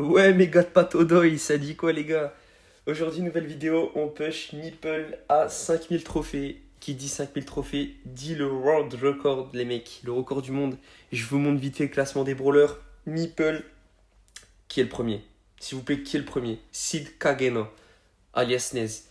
Ouais, mes gars de Patodoy, ça dit quoi les gars? Aujourd'hui, nouvelle vidéo, on push Meeple à 5000 trophées. Qui dit 5000 trophées dit le world record, les mecs, le record du monde. Je vous montre vite fait le classement des brawlers. Meeple, qui est le premier? S'il vous plaît, qui est le premier? Sid Kageno, alias Nez.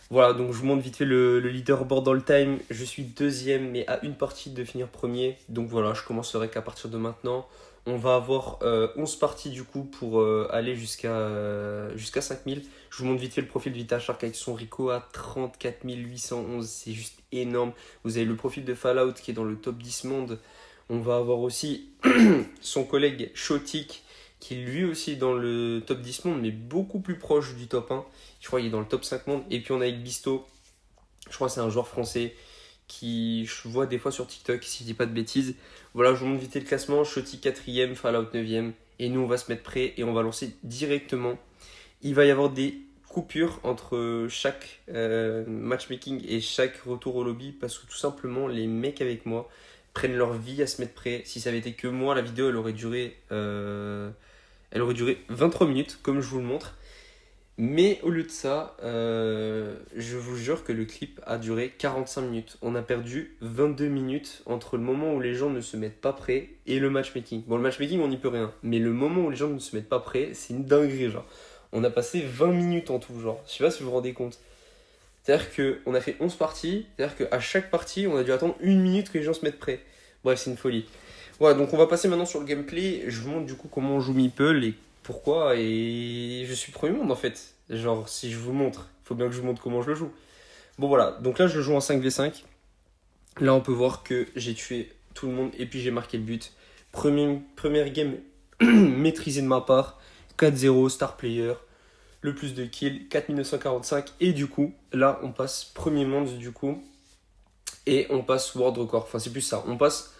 Voilà, donc je vous montre vite fait le leaderboard all time. Je suis deuxième, mais à une partie de finir premier. Donc voilà, je commencerai qu'à partir de maintenant. On va avoir 11 parties du coup pour aller jusqu'à 5000. Je vous montre vite fait le profil de Vita Shark avec son Rico à 34 811. C'est juste énorme. Vous avez le profil de Fallout qui est dans le top 10 monde. On va avoir aussi son collègue Shotik qui lui aussi est dans le top 10 monde, mais beaucoup plus proche du top 1. Je crois qu'il est dans le top 5 monde. Et puis on a avec Bisto, je crois que c'est un joueur français qui je vois des fois sur TikTok, si je dis pas de bêtises. Voilà, je vous montre vite fait le classement. Shotty 4ème, Fallout 9ème. Et nous, on va se mettre prêt et on va lancer directement. Il va y avoir des coupures entre chaque matchmaking et chaque retour au lobby parce que tout simplement, les mecs avec moi prennent leur vie à se mettre prêt. Si ça avait été que moi, la vidéo, elle aurait duré 23 minutes, comme je vous le montre. Mais au lieu de ça, je vous jure que le clip a duré 45 minutes. On a perdu 22 minutes entre le moment où les gens ne se mettent pas prêts et le matchmaking. Bon, le matchmaking, on n'y peut rien. Mais le moment où les gens ne se mettent pas prêts, c'est une dinguerie, genre. On a passé 20 minutes en tout, genre. Je sais pas si vous vous rendez compte. C'est-à-dire qu'on a fait 11 parties. C'est-à-dire qu'à chaque partie, on a dû attendre une minute que les gens se mettent prêts. Bref, c'est une folie. Voilà, donc on va passer maintenant sur le gameplay. Je vous montre du coup comment on joue Meeple et pourquoi. Et je suis premier monde en fait. Genre, si je vous montre, il faut bien que je vous montre comment je le joue. Bon voilà, donc là je le joue en 5v5. Là on peut voir que j'ai tué tout le monde et puis j'ai marqué le but. Première game maîtrisée de ma part. 4-0, star player. Le plus de kills, 4945. Et du coup, là on passe premier monde du coup. Et on passe world record. Enfin c'est plus ça. On passe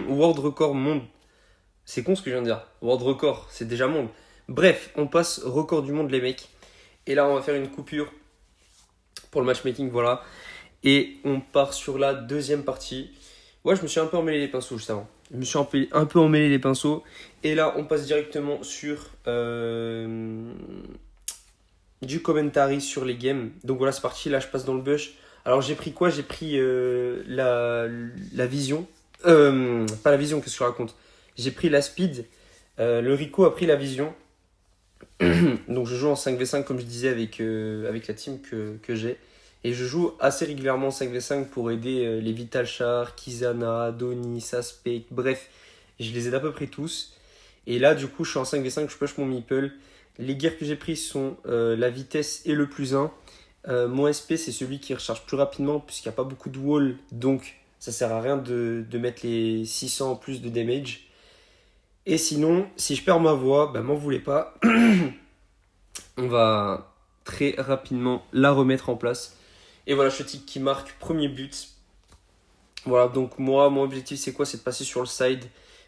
world record monde. C'est con ce que je viens de dire. World record, c'est déjà monde. Bref, on passe record du monde, les mecs. Et là, on va faire une coupure pour le matchmaking, voilà. Et on part sur la deuxième partie. Ouais, je me suis un peu emmêlé les pinceaux juste avant. Je me suis un peu emmêlé les pinceaux. Et là, on passe directement sur du commentary sur les games. Donc voilà, c'est parti. Là, je passe dans le bush. Alors, j'ai pris quoi? J'ai pris la vision. Pas la vision, qu'est-ce que je raconte? J'ai pris la speed. Le Rico a pris la vision. Donc je joue en 5v5 comme je disais avec la team que j'ai. Et je joue assez régulièrement en 5v5 pour aider les Vital Char, Kizana, Donny, Saspec, bref, je les aide à peu près tous. Et là du coup je suis en 5v5, je push mon meeple. Les gears que j'ai pris sont la vitesse et le plus 1. Mon SP c'est celui qui recharge plus rapidement puisqu'il n'y a pas beaucoup de wall, donc ça sert à rien de mettre les 600 en plus de damage. Et sinon, si je perds ma voix, bah m'en voulez pas. On va très rapidement la remettre en place. Et voilà, Shotik qui marque premier but. Voilà, donc moi, mon objectif c'est quoi? C'est de passer sur le side,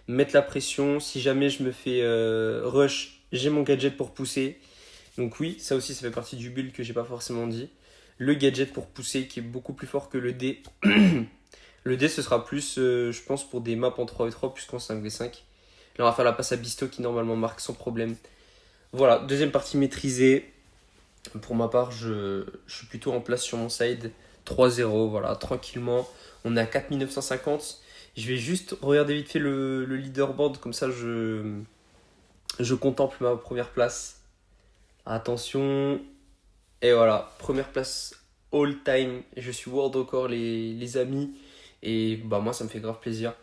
mettre la pression. Si jamais je me fais rush, j'ai mon gadget pour pousser. Donc oui, ça aussi ça fait partie du build que j'ai pas forcément dit. Le gadget pour pousser qui est beaucoup plus fort que le D. Le D ce sera plus, je pense, pour des maps en 3v3 plus qu'en 5v5. Là on va faire la passe à Bisto qui normalement marque sans problème. Voilà, deuxième partie maîtrisée. Pour ma part, je suis plutôt en place sur mon side. 3-0, voilà, tranquillement. On est à 4950. Je vais juste regarder vite fait le leaderboard, comme ça je contemple ma première place. Attention. Et voilà, première place all time. Je suis world record, les amis. Et bah moi, ça me fait grave plaisir.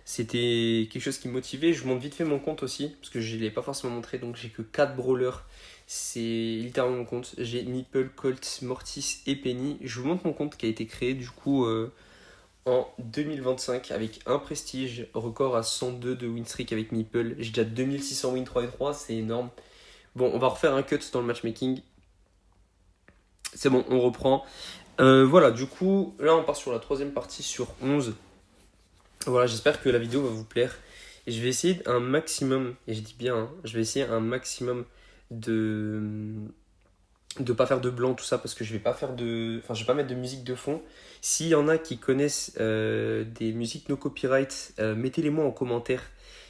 C'était quelque chose qui me motivait. Je vous montre vite fait mon compte aussi, parce que je ne l'ai pas forcément montré, donc j'ai que 4 brawlers. C'est littéralement mon compte. J'ai Meeple, Colt, Mortis et Penny. Je vous montre mon compte qui a été créé du coup en 2025 avec un prestige, record à 102 de win streak avec Meeple. J'ai déjà 2600 win 3 et 3, c'est énorme. Bon, on va refaire un cut dans le matchmaking. C'est bon, on reprend. Voilà, du coup, là on part sur la troisième partie sur 11. Voilà, j'espère que la vidéo va vous plaire. Et je vais essayer un maximum, et je dis bien, hein, je vais essayer un maximum de pas faire de blanc, tout ça, parce que je vais pas faire enfin, je vais pas mettre de musique de fond. S'il y en a qui connaissent des musiques no copyright, mettez-les moi en commentaire.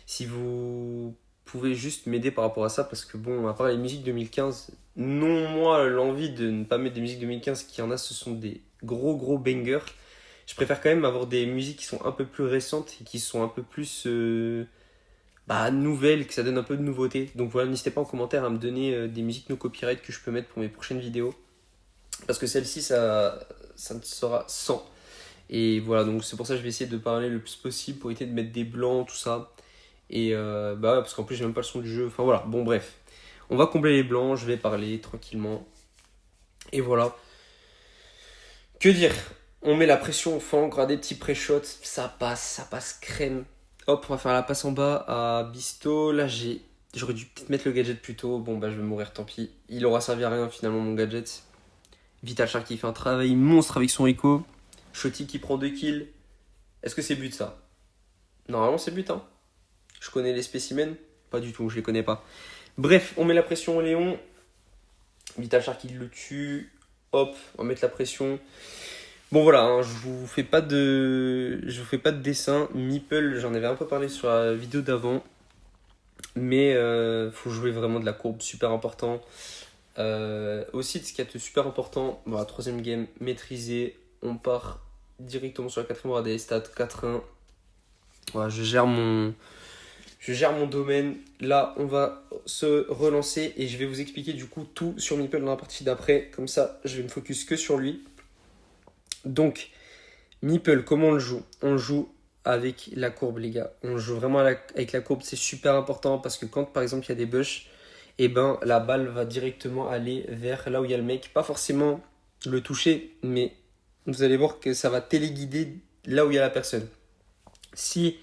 Si vous pouvez juste m'aider par rapport à ça, parce que bon, à part les musiques 2015, non, moi, l'envie de ne pas mettre des musiques 2015, qu'il y en a, ce sont des gros bangers. Je préfère quand même avoir des musiques qui sont un peu plus récentes et qui sont un peu plus nouvelles, que ça donne un peu de nouveauté. Donc voilà, n'hésitez pas en commentaire à me donner des musiques no copyright que je peux mettre pour mes prochaines vidéos. Parce que celle-ci, ça ne sera sans. Et voilà, donc c'est pour ça que je vais essayer de parler le plus possible pour éviter de mettre des blancs, tout ça. Et parce qu'en plus, j'ai même pas le son du jeu. Enfin voilà, bon, bref. On va combler les blancs, je vais parler tranquillement. Et voilà. Que dire? On met la pression au fond, gras des petits pré-shots, ça passe crème. Hop, on va faire la passe en bas à Bisto. Là, j'aurais dû peut-être mettre le gadget plus tôt. Bon, bah, je vais mourir, tant pis. Il aura servi à rien finalement, mon gadget. Vital Shark qui fait un travail monstre avec son Rico. Shotty qui prend 2 kills. Est-ce que c'est but ça? Normalement, c'est but, hein. Je connais les spécimens? Pas du tout, je les connais pas. Bref, on met la pression au Léon. Vital Shark il le tue. Hop, on va mettre la pression. Bon voilà, hein, je vous fais pas de dessin. Meeple, j'en avais un peu parlé sur la vidéo d'avant. Mais faut jouer vraiment de la courbe, super important. Aussi, ce qui est super important, voilà, troisième game, maîtrisé. On part directement sur la quatrième, on aura des stats 4-1. Voilà, je gère mon domaine. Là, on va se relancer et je vais vous expliquer du coup tout sur Meeple dans la partie d'après. Comme ça, je vais me focus que sur lui. Donc, Meeple, comment on le joue? On le joue avec la courbe, les gars. On joue vraiment avec la courbe, c'est super important parce que quand, par exemple, il y a des bush, et ben, la balle va directement aller vers là où il y a le mec. Pas forcément le toucher, mais vous allez voir que ça va téléguider là où il y a la personne. Si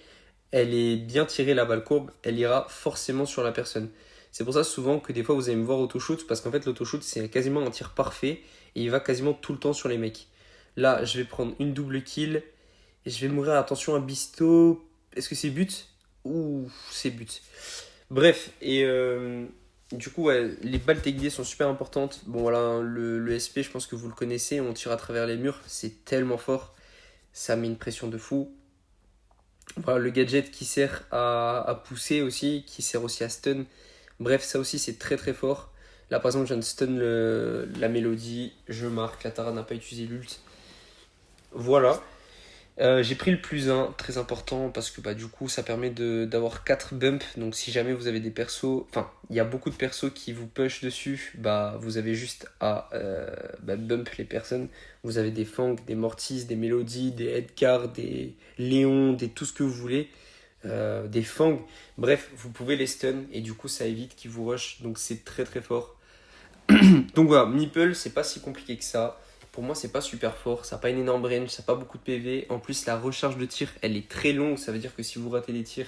elle est bien tirée, la balle courbe, elle ira forcément sur la personne. C'est pour ça souvent que des fois vous allez me voir auto-shoot, parce qu'en fait l'autoshoot c'est quasiment un tir parfait et il va quasiment tout le temps sur les mecs. Là je vais prendre une double kill et je vais mourir. Attention à Bisto. Est-ce que c'est but? Ouh, c'est but. Bref, et du coup ouais, les balles téléguidées sont super importantes. Bon voilà, le SP je pense que vous le connaissez, on tire à travers les murs, c'est tellement fort, ça met une pression de fou. Voilà, le gadget qui sert à pousser aussi, qui sert aussi à stun. Bref, ça aussi c'est très fort. Là par exemple, je viens de stun la mélodie, je marque, la Tara n'a pas utilisé l'ult. Voilà. J'ai pris le +1, très important, parce que du coup ça permet d'avoir 4 bumps. Donc si jamais vous avez des persos, enfin il y a beaucoup de persos qui vous push dessus, vous avez juste à bump les personnes. Vous avez des Fang, des Mortis, des Mélodies, des Edgar, des Léon, des tout ce que vous voulez, des Fang. Bref, vous pouvez les stun et du coup ça évite qu'ils vous rush, donc c'est très fort. Donc voilà, Meeple c'est pas si compliqué que ça. Pour moi, c'est pas super fort, ça n'a pas une énorme range, ça n'a pas beaucoup de PV. En plus, la recharge de tir, elle est très longue, ça veut dire que si vous ratez des tirs,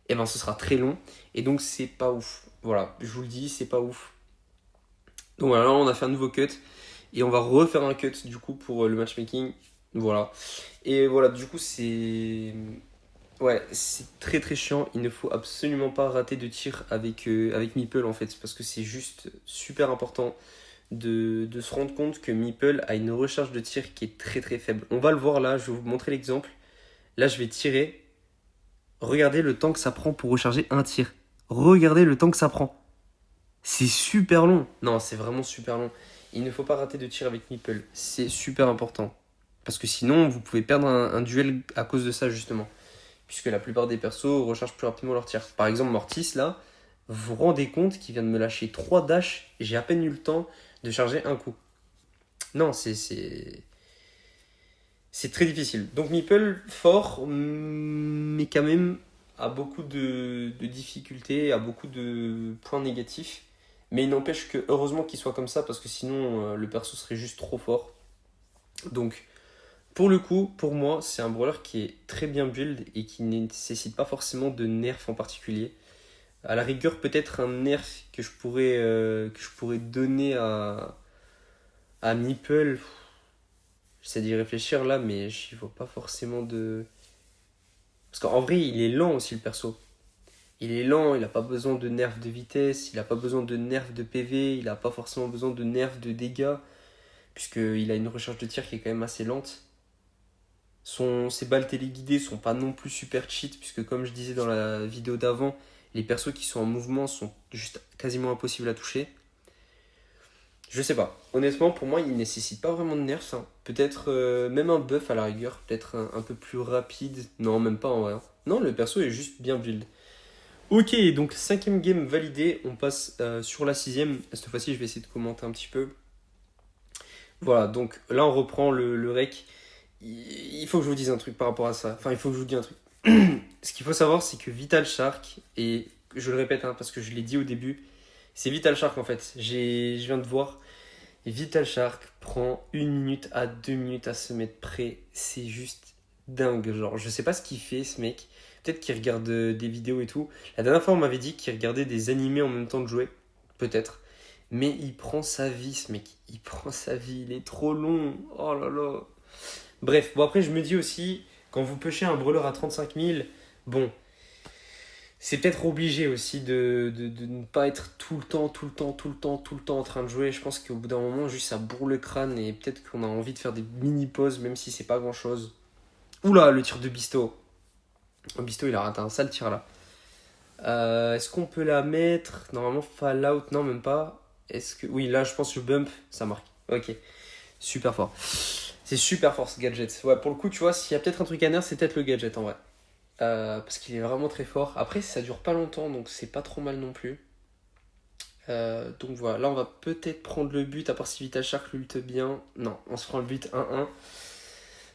ce sera très long. Et donc, c'est pas ouf. Voilà, je vous le dis, c'est pas ouf. Donc voilà, là, on a fait un nouveau cut. Et on va refaire un cut, du coup, pour le matchmaking. Voilà. Et voilà, du coup, c'est... Ouais, c'est très chiant. Il ne faut absolument pas rater de tir avec Meeple, en fait. Parce que c'est juste super important de se rendre compte que Meeple a une recharge de tir qui est très faible. On va le voir là, je vais vous montrer l'exemple. Là, je vais tirer. Regardez le temps que ça prend pour recharger un tir. Regardez le temps que ça prend. C'est super long. Non, c'est vraiment super long. Il ne faut pas rater de tir avec Meeple. C'est super important. Parce que sinon, vous pouvez perdre un duel à cause de ça, justement. Puisque la plupart des persos rechargent plus rapidement leur tir. Par exemple, Mortis, là, vous vous rendez compte qu'il vient de me lâcher 3 dashs et j'ai à peine eu le temps de charger un coup. Non, c'est très difficile. Donc Meeple, fort, mais quand même a beaucoup de difficultés, a beaucoup de points négatifs. Mais il n'empêche que heureusement qu'il soit comme ça, parce que sinon le perso serait juste trop fort. Donc pour le coup, pour moi, c'est un brawler qui est très bien build et qui ne nécessite pas forcément de nerf en particulier. À la rigueur, peut-être un nerf que je pourrais donner à Meeple. J'essaie d'y réfléchir là, mais j'y vois pas forcément de... Parce qu'en vrai, il est lent aussi le perso. Il est lent, il n'a pas besoin de nerfs de vitesse, il n'a pas besoin de nerfs de PV, il n'a pas forcément besoin de nerfs de dégâts, puisqu'il a une recharge de tir qui est quand même assez lente. Ses balles téléguidées sont pas non plus super cheat, puisque comme je disais dans la vidéo d'avant, Les persos qui sont en mouvement sont juste quasiment impossibles à toucher. Je sais pas. Honnêtement, pour moi, il nécessite pas vraiment de nerfs, hein. Peut-être même un buff à la rigueur. Peut-être un peu plus rapide. Non, même pas en vrai, hein. Non, le perso est juste bien build. Ok, donc 5ème game validé. On passe sur la 6ème. Cette fois-ci, je vais essayer de commenter un petit peu. Voilà, donc là, on reprend le rec. Il faut que je vous dise un truc par rapport à ça. Enfin, il faut que je vous dise un truc. Ce qu'il faut savoir, c'est que Vital Shark, et je le répète hein, parce que je l'ai dit au début, c'est Vital Shark en fait. Je viens de voir. Et Vital Shark prend 1 minute à 2 minutes à se mettre prêt. C'est juste dingue. Genre, je sais pas ce qu'il fait ce mec. Peut-être qu'il regarde des vidéos et tout. La dernière fois, on m'avait dit qu'il regardait des animés en même temps de jouer. Peut-être. Mais il prend sa vie, ce mec. Il prend sa vie. Il est trop long. Oh là là. Bref, bon après, je me dis aussi, quand vous pêchez un brawler à 35 000, bon, c'est peut-être obligé aussi de ne pas être tout le temps en train de jouer. Je pense qu'au bout d'un moment, juste ça bourre le crâne et peut-être qu'on a envie de faire des mini-pauses, même si c'est pas grand-chose. Oula, le tir de Bisto. Oh, Bisto, il a raté un sale tir là. Est-ce qu'on peut la mettre? Normalement, Fallout, non, même pas. Est-ce que... Oui, là, je pense que je bump, ça marque. Ok, super fort. C'est super fort ce gadget. Ouais, pour le coup, tu vois, s'il y a peut-être un truc à nerf, c'est peut-être le gadget en vrai. Parce qu'il est vraiment très fort. Après, ça dure pas longtemps, donc c'est pas trop mal non plus. Donc voilà, là on va peut-être prendre le but, à part si Vital Shark l'ulte bien. Non, on se prend le but 1-1.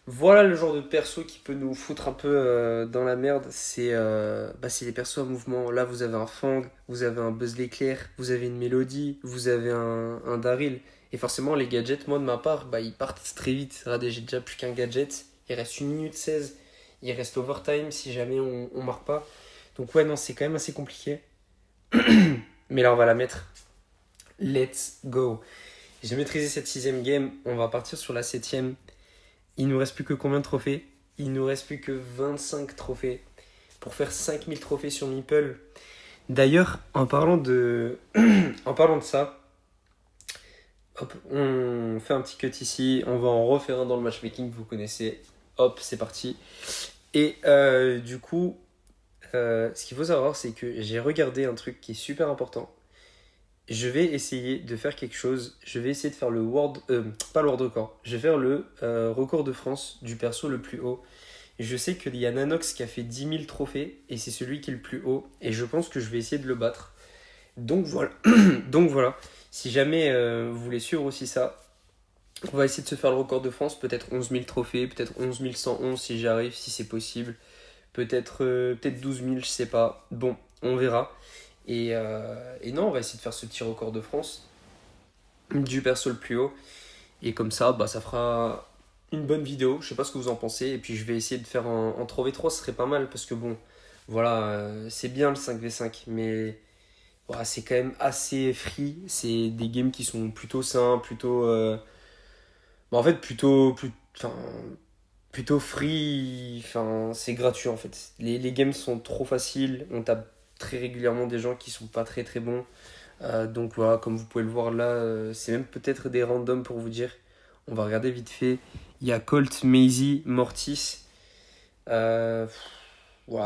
Voilà le genre de perso qui peut nous foutre un peu dans la merde. C'est les persos à mouvement. Là, vous avez un Fang, vous avez un Buzz l'éclair, vous avez une Mélodie, vous avez un Daryl. Et forcément, les gadgets, moi de ma part, ils partent très vite. Regardez, j'ai déjà plus qu'un gadget. Il reste 1 minute 16. Il reste overtime si jamais on marque pas. Donc ouais, non, c'est quand même assez compliqué. Mais là, on va la mettre. Let's go. J'ai maîtrisé cette 6ème game. On va partir sur la 7ème. Il nous reste plus que combien de trophées? Il nous reste plus que 25 trophées pour faire 5000 trophées sur Meeple. D'ailleurs, en parlant de ça, hop, on fait un petit cut ici. On va en refaire un dans le matchmaking, vous connaissez. Hop, c'est parti. Et du coup, ce qu'il faut savoir, c'est que j'ai regardé un truc qui est super important. Je vais essayer de faire quelque chose. Je vais essayer de faire pas le world record. Je vais faire le record de France du perso le plus haut. Et je sais qu'il y a Nanox qui a fait 10 000 trophées et c'est celui qui est le plus haut. Et je pense que je vais essayer de le battre. Donc voilà. Donc voilà. Si jamais vous voulez suivre aussi ça, on va essayer de se faire le record de France. Peut-être 11 000 trophées, peut-être 11 111 si j'y arrive, si c'est possible. Peut-être 12 000, je sais pas. Bon, on verra. Et non, on va essayer de faire ce petit record de France du perso le plus haut. Et comme ça, ça fera une bonne vidéo. Je sais pas ce que vous en pensez. Et puis je vais essayer de faire en 3v3, ce serait pas mal. Parce que bon, voilà, c'est bien le 5v5. Mais voilà, c'est quand même assez free. C'est des games qui sont plutôt simples, en fait, enfin, plutôt free. Enfin, c'est gratuit en fait. Les games sont trop faciles. On tape très régulièrement des gens qui sont pas très très bons. Donc voilà, comme vous pouvez le voir là, c'est même peut-être des randoms pour vous dire. On va regarder vite fait. Il y a Colt, Maisie, Mortis. Voilà,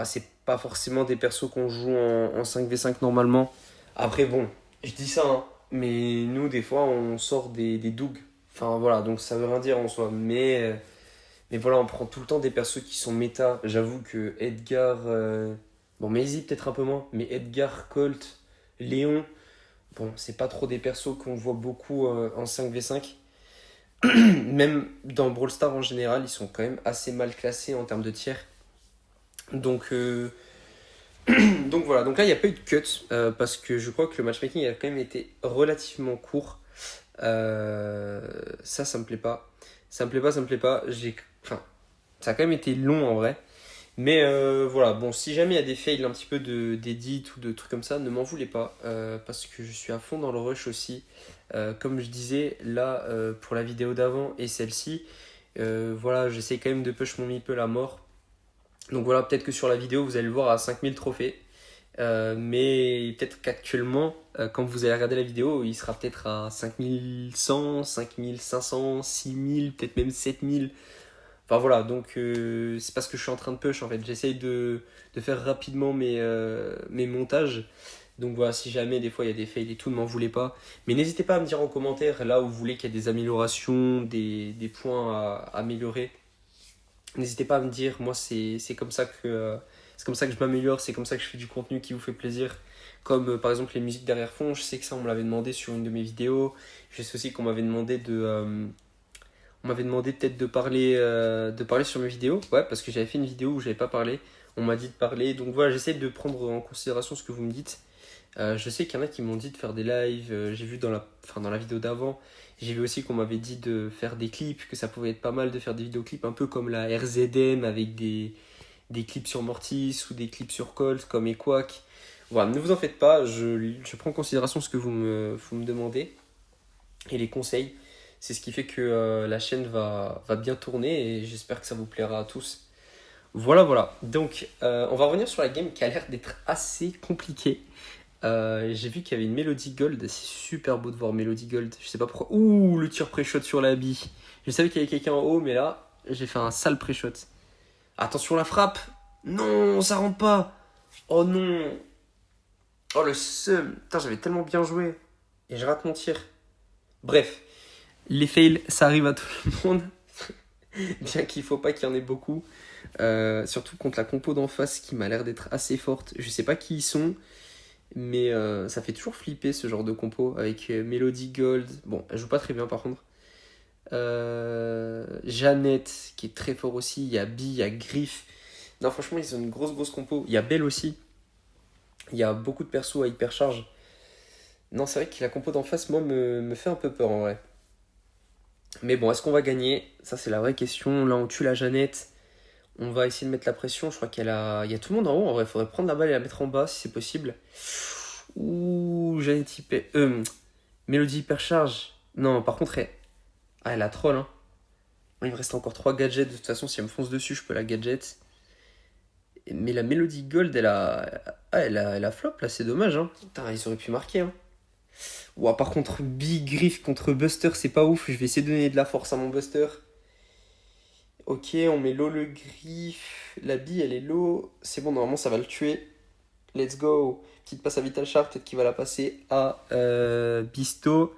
c'est pas forcément des persos qu'on joue en 5v5 normalement. Après bon, je dis ça, hein, mais nous des fois on sort des dougs. Enfin voilà, donc ça veut rien dire en soi. Mais voilà, on prend tout le temps des persos qui sont méta. J'avoue que Edgar... Bon, Maisie peut-être un peu moins, mais Edgar, Colt, Léon... Bon, c'est pas trop des persos qu'on voit beaucoup en 5v5. Même dans Brawl Stars en général, ils sont quand même assez mal classés en termes de tiers. Donc, donc voilà, donc là il n'y a pas eu de cut parce que je crois que le matchmaking a quand même été relativement court. Ça me plaît pas. Ça me plaît pas. Enfin, ça a quand même été long en vrai. Mais voilà, bon, si jamais il y a des fails un petit peu d'édit ou de trucs comme ça, ne m'en voulez pas, parce que je suis à fond dans le rush aussi. Comme je disais, là, pour la vidéo d'avant et celle-ci, voilà, j'essaie quand même de push mon meeple à mort. Donc voilà, peut-être que sur la vidéo, vous allez le voir à 5000 trophées. Mais peut-être qu'actuellement, quand vous allez regarder la vidéo, il sera peut-être à 5100, 5500, 6000, peut-être même 7000. Enfin voilà, donc c'est parce que je suis en train de push en fait. J'essaye de faire rapidement mes montages. Donc voilà, si jamais des fois il y a des fails et tout, ne m'en voulez pas. Mais n'hésitez pas à me dire en commentaire là où vous voulez qu'il y ait des améliorations, des points à améliorer. N'hésitez pas à me dire, moi c'est comme ça c'est comme ça que je m'améliore, c'est comme ça que je fais du contenu qui vous fait plaisir. Comme par exemple les musiques derrière-fond, je sais que ça on me l'avait demandé sur une de mes vidéos. Je sais aussi qu'on m'avait demandé on m'avait demandé peut-être de parler sur mes vidéos. Ouais, parce que j'avais fait une vidéo où j'avais pas parlé. On m'a dit de parler. Donc voilà, j'essaie de prendre en considération ce que vous me dites. Je sais qu'il y en a qui m'ont dit de faire des lives. J'ai vu dans la vidéo d'avant. J'ai vu aussi qu'on m'avait dit de faire des clips, que ça pouvait être pas mal de faire des vidéoclips un peu comme la RZM avec des clips sur Mortis ou des clips sur Colt comme Equac. Voilà, ne vous en faites pas, je prends en considération ce que vous me demandez et les conseils. C'est ce qui fait que la chaîne va bien tourner et j'espère que ça vous plaira à tous. Voilà, voilà. Donc, on va revenir sur la game qui a l'air d'être assez compliquée. J'ai vu qu'il y avait une Melody Gold. C'est super beau de voir Melody Gold. Je sais pas pourquoi. Ouh, le tir pré-shot sur la bille. Je savais qu'il y avait quelqu'un en haut, mais là, j'ai fait un sale pré-shot. Attention la frappe. Non, ça rentre pas. Oh non. Oh le seum. Putain, j'avais tellement bien joué. Et je rate mon tir. Bref, les fails, ça arrive à tout le monde. Bien qu'il faut pas qu'il y en ait beaucoup. Surtout contre la compo d'en face qui m'a l'air d'être assez forte. Je sais pas qui ils sont. Mais ça fait toujours flipper ce genre de compo avec Melody Gold. Bon, elle joue pas très bien par contre. Jeannette qui est très fort aussi. Il y a Bee, il y a Griff. Non, franchement, ils ont une grosse compo. Il y a Belle aussi. Il y a beaucoup de persos à hypercharge. Non, c'est vrai que la compo d'en face, moi, me fait un peu peur en vrai. Mais bon, est-ce qu'on va gagner? Ça, c'est la vraie question. Là, on tue la Jeannette. On va essayer de mettre la pression. Je crois il y a tout le monde en haut. En vrai, il faudrait prendre la balle et la mettre en bas si c'est possible. Ouh, Jeannette typé. Mélodie hypercharge. Non, par contre, elle a troll. Hein. Il me reste encore 3 gadgets. De toute façon, si elle me fonce dessus, je peux la gadget. Mais la Melody Gold, elle a flop là, c'est dommage. Hein. Putain, ils auraient pu marquer. Hein. Ouah, par contre, Big Griff contre Buster, c'est pas ouf. Je vais essayer de donner de la force à mon Buster. Ok, on met low le Griff. La bille, elle est low. C'est bon, normalement, ça va le tuer. Let's go. Petite passe à Vital Shark, peut-être qu'il va la passer à Bisto.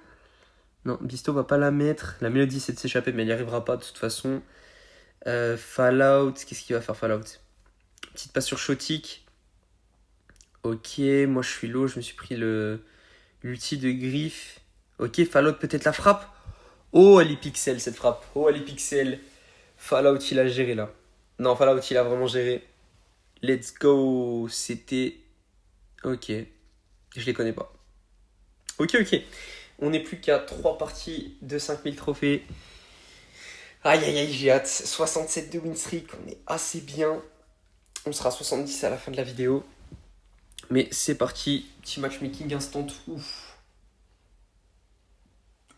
Non, Bisto va pas la mettre. La mélodie, c'est de s'échapper, mais elle n'y arrivera pas de toute façon. Fallout, qu'est-ce qu'il va faire Fallout? Petite passe sur Shotik. Ok, moi je suis low, je me suis pris l'ulti de Griff. Ok, Fallout peut-être la frappe. Oh, elle est pixel cette frappe. Oh, elle est pixel. Fallout, il a géré là. Non, Fallout, il a vraiment géré. Let's go. C'était... Ok. Je les connais pas. Ok. On n'est plus qu'à 3 parties de 5000 trophées. Aïe, j'ai hâte. 67 de win streak, on est assez bien. On sera 70 à la fin de la vidéo. Mais c'est parti. Petit matchmaking instant. Ouf.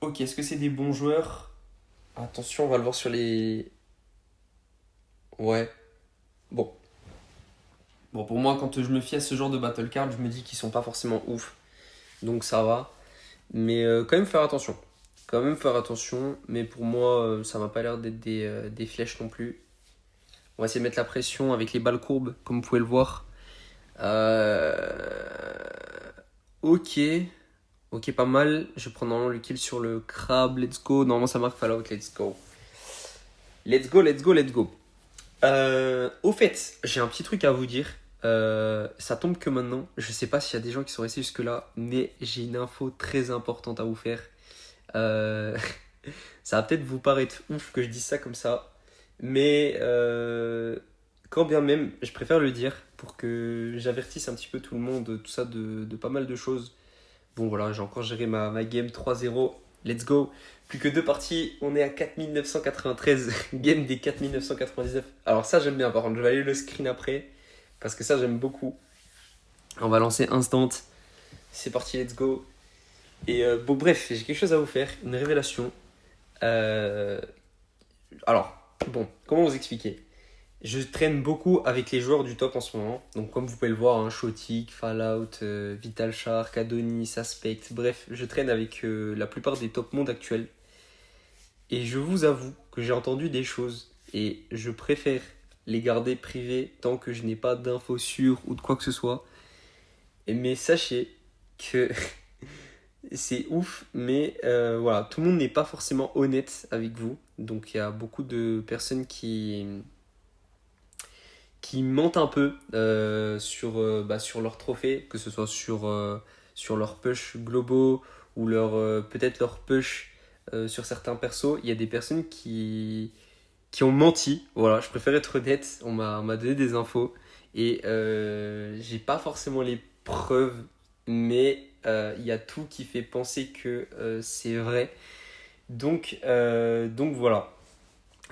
Ok, est-ce que c'est des bons joueurs? Attention, on va le voir sur les... Ouais. Bon. Bon, pour moi, quand je me fie à ce genre de battle card, je me dis qu'ils sont pas forcément ouf. Donc ça va. Mais quand même faire attention. Mais pour moi, ça m'a pas l'air d'être des flèches non plus. On va essayer de mettre la pression avec les balles courbes, comme vous pouvez le voir. Ok. Ok, pas mal. Je prends normalement le kill sur le crabe. Let's go. Normalement, ça marque Fallout. Let's go. Let's go. Au fait, j'ai un petit truc à vous dire. Ça tombe que maintenant. Je sais pas s'il y a des gens qui sont restés jusque-là, mais j'ai une info très importante à vous faire. Ça va peut-être vous paraître ouf que je dise ça comme ça, mais quand bien même, je préfère le dire pour que j'avertisse un petit peu tout le monde, tout ça, de pas mal de choses. Bon voilà, j'ai encore géré ma game 3-0. Let's go. Plus que 2 parties, on est à 4993. Game des 4999. Alors ça j'aime bien par contre, je vais aller le screen après. Parce que ça j'aime beaucoup. On va lancer instant. C'est parti, let's go. Et bon bref, j'ai quelque chose à vous faire, une révélation. Alors, bon, comment vous expliquer? Je traîne beaucoup avec les joueurs du top en ce moment. Donc comme vous pouvez le voir, hein, Shotik, Fallout, Vital Shark, Adonis, Aspect. Bref, je traîne avec la plupart des top mondes actuels. Et je vous avoue que j'ai entendu des choses et je préfère les garder privés tant que je n'ai pas d'infos sûres ou de quoi que ce soit. Mais sachez que c'est ouf, mais voilà, tout le monde n'est pas forcément honnête avec vous. Donc il y a beaucoup de personnes qui mentent un peu sur leurs trophées, que ce soit sur leurs push globaux ou peut-être leurs push sur certains persos. Il y a des personnes qui ont menti. Voilà, je préfère être honnête. On m'a donné des infos et j'ai pas forcément les preuves, mais il y a tout qui fait penser que c'est vrai. Donc voilà.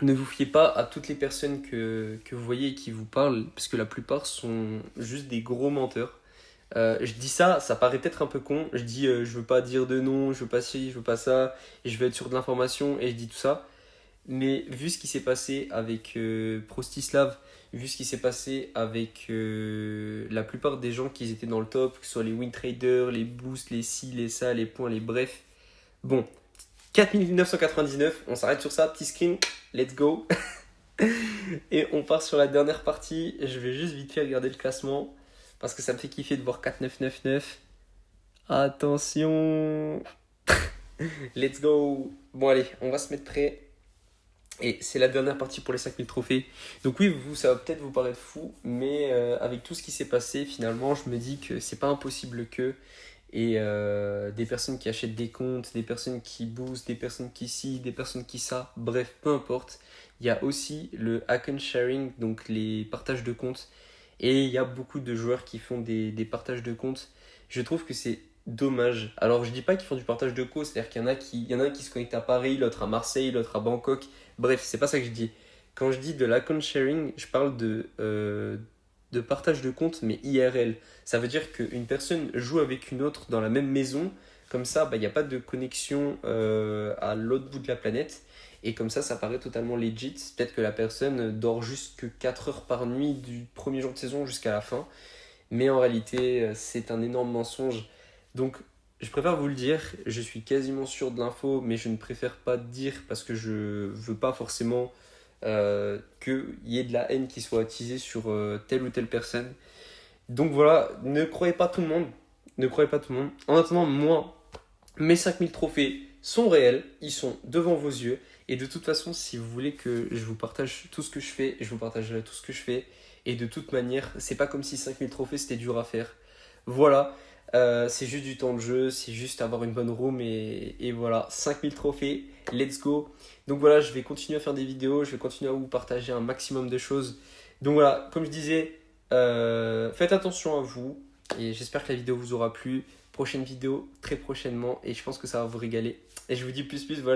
Ne vous fiez pas à toutes les personnes que vous voyez et qui vous parlent, parce que la plupart sont juste des gros menteurs. Je dis ça, ça paraît peut-être un peu con. Je dis je veux pas dire de nom, je veux pas ci, je veux pas ça, et je veux être sûr de l'information, et je dis tout ça. Mais vu ce qui s'est passé avec Prostislav, vu ce qui s'est passé avec la plupart des gens qui étaient dans le top, que ce soit les win traders, les boosts, les ci, les ça, les points, les brefs. Bon, 4999, on s'arrête sur ça, petit screen, let's go. Et on part sur la dernière partie. Je vais juste vite fait regarder le classement parce que ça me fait kiffer de voir 4999. Attention, let's go. Bon allez, on va se mettre prêt. Et c'est la dernière partie pour les 5000 trophées. Donc oui, ça va peut-être vous paraître fou, mais avec tout ce qui s'est passé, finalement, je me dis que c'est pas impossible que... Et des personnes qui achètent des comptes, des personnes qui boostent, des personnes qui ci, des personnes qui ça, bref, peu importe. Il y a aussi le account sharing, donc les partages de comptes. Et il y a beaucoup de joueurs qui font des partages de comptes. Je trouve que c'est dommage. Alors je dis pas qu'ils font du partage de comptes, c'est-à-dire il y en a un qui se connecte à Paris, l'autre à Marseille, l'autre à Bangkok. Bref, c'est pas ça que je dis. Quand je dis de l'account sharing, je parle de partage de compte, mais IRL. Ça veut dire qu'une personne joue avec une autre dans la même maison. Comme ça, il n'y a pas de connexion à l'autre bout de la planète. Et comme ça paraît totalement legit. Peut-être que la personne dort juste que 4 heures par nuit du premier jour de saison jusqu'à la fin. Mais en réalité, c'est un énorme mensonge. Donc, je préfère vous le dire. Je suis quasiment sûr de l'info, mais je ne préfère pas dire parce que je veux pas forcément qu'il y ait de la haine qui soit attisée sur telle ou telle personne. Donc voilà, ne croyez pas tout le monde. Ne croyez pas tout le monde. En attendant, moi, mes 5000 trophées sont réels. Ils sont devant vos yeux. Et de toute façon, si vous voulez que je vous partage tout ce que je fais, je vous partagerai tout ce que je fais. Et de toute manière, c'est pas comme si 5000 trophées c'était dur à faire. Voilà, c'est juste du temps de jeu, c'est juste avoir une bonne room et voilà, 5000 trophées, let's go. Donc voilà, je vais continuer à faire des vidéos, je vais continuer à vous partager un maximum de choses. Donc voilà, comme je disais, faites attention à vous et j'espère que la vidéo vous aura plu. Prochaine vidéo très prochainement et je pense que ça va vous régaler. Et je vous dis plus, voilà.